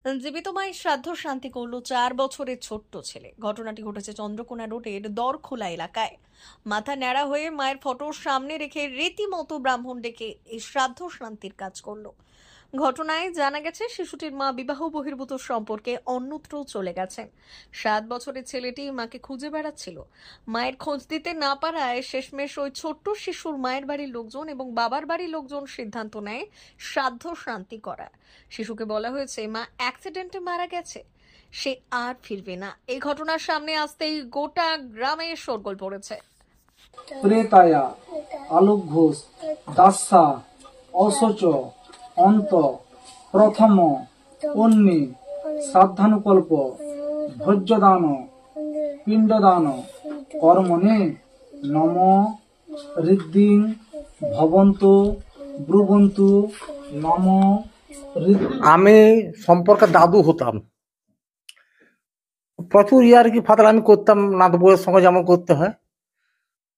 জীবিত মায়ের শ্রাদ্ধ শান্তি করল 4 বছরের ছোট্ট ছেলে। ঘটনাটি ঘটেছে চন্দ্রকোনা রোডের দরখোলা এলাকায়। মাথা ন্যাড়া হয়ে মায়ের ফটোর সামনে রেখে রীতিমতো ব্রাহ্মণ ডেকে এই শ্রাদ্ধ শান্তির কাজ করলো। ঘটনায় জানা গেছে শিশুটির মা বিবাহ বহির্ভূত সম্পর্কে অন্যত্র চলে গেছেন। 7 বছরের ছেলেটি মাকে খুঁজে বেড়াচ্ছিল। মায়ের খোঁজ দিতে না পারায় শেষমেশ ওই ছোট্ট শিশুর মায়ের বাড়ির লোকজন এবং বাবার বাড়ির লোকজন সিদ্ধান্ত নেয় শ্রাদ্ধ শান্তি করার। শিশুকে বলা হয়েছে মা অ্যাক্সিডেন্টে মারা গেছে, সে আর ফিরবে না। এই ঘটনার সামনে আসতেই গোটা গ্রামে শোরগোল পড়েছে। ত্রেতায়া, আলোক ঘোষ, দাসা, অসচ, অন্ত, প্রথম, অন্নি, শ্রাদ্ধানুকল্প, ভোজ্যদান, পিণ্ডদান, কর্মণে নম ঋদ্ধিং ভবন্তু ব্রুবন্তু নম। আমি সম্পর্কে দাদু হতাম, প্রচুর ইয়ার্কি ফাতাল আমি করতাম নাত বউয়ের সঙ্গে যেমন করতে হয়।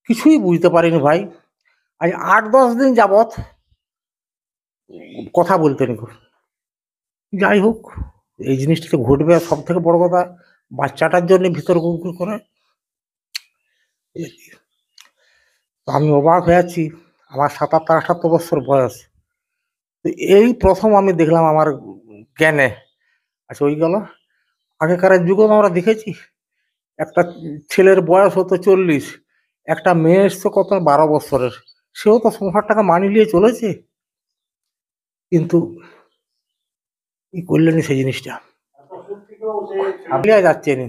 কিছুই বুঝতে পারিনি ভাই। আজ 8-10 দিন যাবৎ কথা বলতে নি। যাই হোক, এই জিনিসটা তো ঘটবে। সব থেকে বড় কথা, বাচ্চাটার জন্য ভিতর গুল করে আমি অবাক হয়ে আছি। আমার 77-78 বছর বয়স। তো এই প্রথম আমি দেখলাম আমার জ্ঞানে। আচ্ছা, ওই গেল। আগেকার যুগে আমরা দেখেছি একটা ছেলের বয়স হতো 40, একটা মেয়ে এসছে কত 12 বছরের, সেও তো সংসারটাকে মানিয়ে নিয়ে চলেছে। কিন্তু কি করলেন সেই জিনিসটা যাচ্ছে না।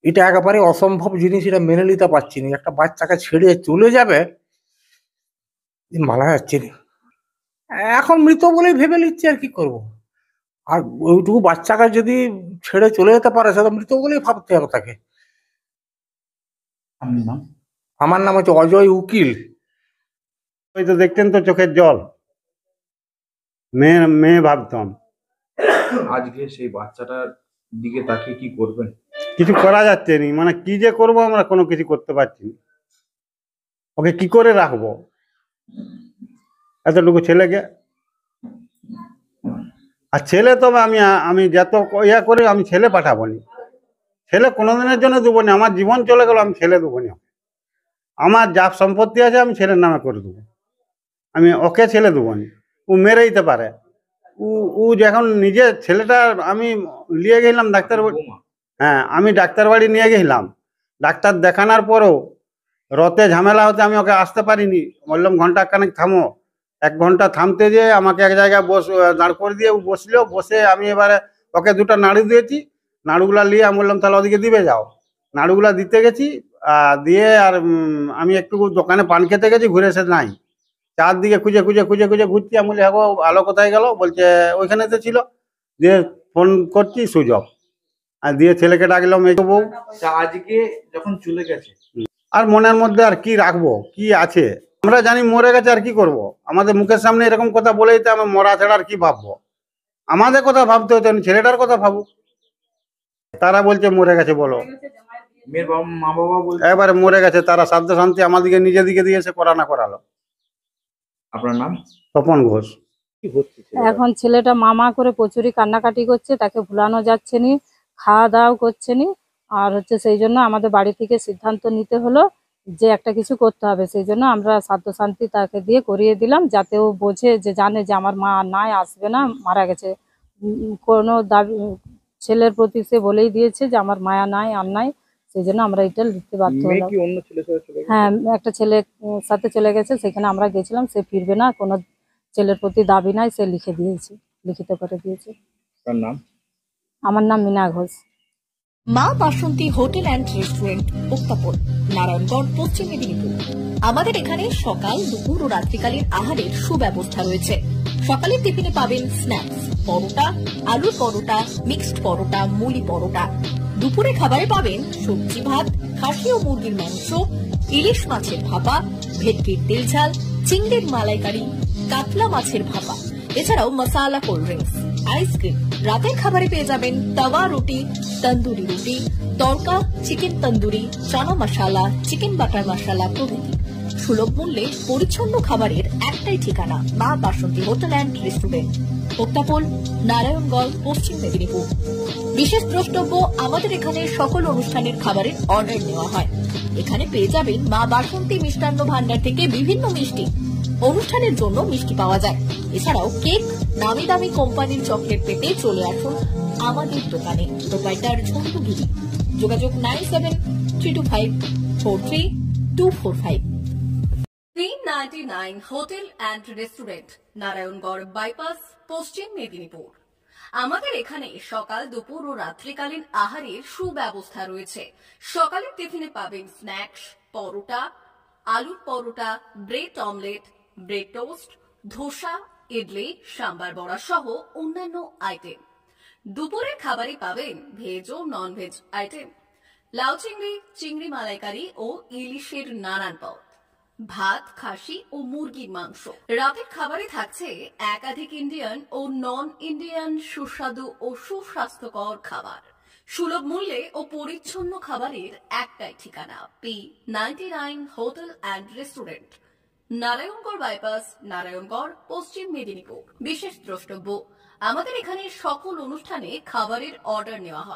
এটা একেবারে অসম্ভব জিনিস, এটা মেনে নিতে পারছি না। একটা বাচ্চাকে ছেড়ে চলে যাবে, মানা যাচ্ছে না। এখন মৃত বলেই ভেবে নিচ্ছে, আর কি করব। আর ওইটুকু বাচ্চাকে যদি ছেড়ে চলে যেতে পারে, সেটা মৃত বলেই ভাবতে হবে তাকে। আমার নাম হচ্ছে অজয় উকিল। ওই তো দেখতেন তো চোখের জল, মেয়ে মেয়ে ভাবতাম। আজকে সেই বাচ্চাটার দিকে তাকিয়ে কি করবেন? কিছু করা যাচ্ছে না, মানে কি যে করবো, আমরা কোনো কিছু করতে পারছি না। ওকে কি করে রাখবো এতটুকু ছেলেকে? আর ছেলে তবে আমি যত ইয়া করে আমি ছেলে পাঠাবো নি। ছেলে কোনোদিনের জন্য দেবো না। আমার জীবন চলে গেল, আমি ছেলে দেবো না। আমার যা সম্পত্তি আছে আমি ছেলের নামে করে দেবো। আমি ওকে ছেলে দেবো না। ও মেরে দিতে পারে। ও যখন নিজে ছেলেটা আমি নিয়ে গেলাম ডাক্তার, হ্যাঁ আমি ডাক্তার বাড়ি নিয়ে গেলাম। ডাক্তার দেখানোর পরও রতে ঝামেলা হতে আমি ওকে আসতে পারিনি। বললাম ঘন্টা খানেক থামো। 1 ঘন্টা থামতে যেয়ে আমাকে এক জায়গায় দাঁড় করে দিয়ে ও বসলো। বসে আমি এবারে ওকে 2টা নাড়ু দিয়েছি। নাড়ুগুলা নিয়ে আমি বললাম তাহলে ওদিকে দিবে যাও। নাড়ুগুলা দিতে গেছি, দিয়ে আর আমি একটু দোকানে পান খেতে গেছি, ঘুরে এসে নাই। চারদিকে খুঁজে খুঁজে খুঁজে খুঁজে ঘুরছি। আমি বলি হ্যাঁ গো, আলো কোথায় গেল? বলছে ওইখানে তো ছিল। দিয়ে ফোন করছি, সুযোগ। আর দিয়ে ছেলেকে ডাকলাম, এই বউ। আজকে যখন চলে গেছে, আর মনের মধ্যে আর কি রাখবো, কি আছে? আমরা জানি মরে গেছে, আর কি করব? আমাদের মুখের সামনে এরকম কথা বলেই তো আমি মরা ছাড়া আর কি ভাববো? আমাদের কথা ভাবতে হতো, ছেলেটার কথা ভাবুক। তারা বলছে মরে গেছে, বলো মেয়ের মা বাবা বলছে এবারে মরে গেছে। তারা শ্রাদ্ধ শান্তি আমাদেরকে নিজে দিকে দিয়েছে, করা না করালো। আপনার নাম? তপন ঘোষ। কি হচ্ছে? এখন ছেলেটা মামা করে প্রচুরই কান্নাকাটি করছে, তাকে ভুলানো যাচ্ছে নি, খাওয়া দাওয়াও করছে নি। আর সেই জন্য আমাদের বাড়ি থেকে সিদ্ধান্ত নিতে হলো যে একটা কিছু করতে হবে। সেই জন্য আমরা শ্রাদ্ধ শান্তি তাকে দিয়ে করিয়ে দিলাম, যাতে ও বোঝে, যে জানে যে আমার মা নাই, আসবে না, মারা গেছে। কোনো দাবি ছেলের প্রতি সে বলেই দিয়েছে যে আমার মায়া নাই, আর নাই। সেই জন্য আমরা এটা লিখতে বাধ্য হলাম। হ্যাঁ, একটা ছেলের সাথে চলে গেছে, সেখানে আমরা গেছিলাম। সে ফিরবে না, কোনো ছেলের প্রতি দাবি নাই, সে লিখে দিয়েছে, লিখিত করে দিয়েছে। আমার নাম মীনা ঘোষ। মা বাসন্তী হোটেল অ্যান্ড রেস্টুরেন্ট, উত্তাপন, নারায়ণগড়, পশ্চিম মেদিনীপুর। আমাদের এখানে সকাল, দুপুর ও রাত্রিকালীন আহারের সুব্যবস্থা রয়েছে। সকালের টিফিনে পাবেন স্ন্যাক্স, পরোটা, আলুর পরোটা, মিক্সড পরোটা, মুলি পরোটা। দুপুরে খাবারে পাবেন সবজি ভাত, খাসি ও মুরগির মাংস, ইলিশ মাছের ভাপা, ভেটকির তেল ঝাল, চিংড়ির মালাইকারি, কাতলা মাছের ভাপা, এছাড়াও মশালা কোল্ড ড্রিঙ্কস, আইসক্রিম। রাতের খাবারে পেয়ে যাবেন তাওয়া রুটি, তন্দুরি রুটি, তড়কা, চিকেন তন্দুরি, চানা মশালা, চিকেন বাটার মশালা প্রভৃতি। সুলভ মূল্যে পরিচ্ছন্ন খাবারের একটাই ঠিকানা, মা বাসন্তী হোটেল অ্যান্ড রেস্টুরেন্ট। ভোক্তাপোল, নারায়ণগঞ্জ, পশ্চিম মেদিনীপুর। বিশেষ দ্রষ্টব্য, আমাদের এখানে সকল অনুষ্ঠানের খাবারের অর্ডার নেওয়া হয়। এখানে পেয়ে যাবেন মা বাসন্তী মিষ্টান্ন ভান্ডার থেকে বিভিন্ন মিষ্টি। অনুষ্ঠানের জন্য মিষ্টি পাওয়া যায়। এছাড়াও কেক, নামি দামি কোম্পানির চকলেট পেতে চলে আসুন আমাদের দোকানে। প্রোপাইটার ঝন্টুগিরি। যোগাযোগ 9732543245। 399 hotel and restaurant, Narayangarh bypass, পশ্চিম মেদিনীপুর। আমাদের এখানে সকাল, দুপুর ও রাত্রিকালীন আহারের সুব্যবস্থা রয়েছে। সকালের টিফিনে পাবেন স্ন্যাক্স, পরোটা, আলুর paratha, bread omelette, bread toast, dosa, idli, sambar vada সহ অন্যান্য আইটেম। দুপুরের খাবারে পাবেন ভেজ ও নন ভেজ আইটেম, লাউ চিংড়ি, চিংড়ি মালাইকারি ও ইলিশের নানান পদ, ভাত, খাসি ও মুরগির মাংস। রাতের খাবারে থাকছে একাধিক ইন্ডিয়ান ও নন ইন্ডিয়ান সুস্বাদু ও সুস্বাস্থ্যকর খাবার। সুলভ মূল্যে ও পরিচ্ছন্ন খাবারের একটাই ঠিকানা, P99 hotel and restaurant, Narayangarh bypass, Narayangarh, পশ্চিম মেদিনীপুর। বিশেষ দ্রষ্টব্য, আমাদের এখানে সকল অনুষ্ঠানে খাবারের অর্ডার নেওয়া হয়।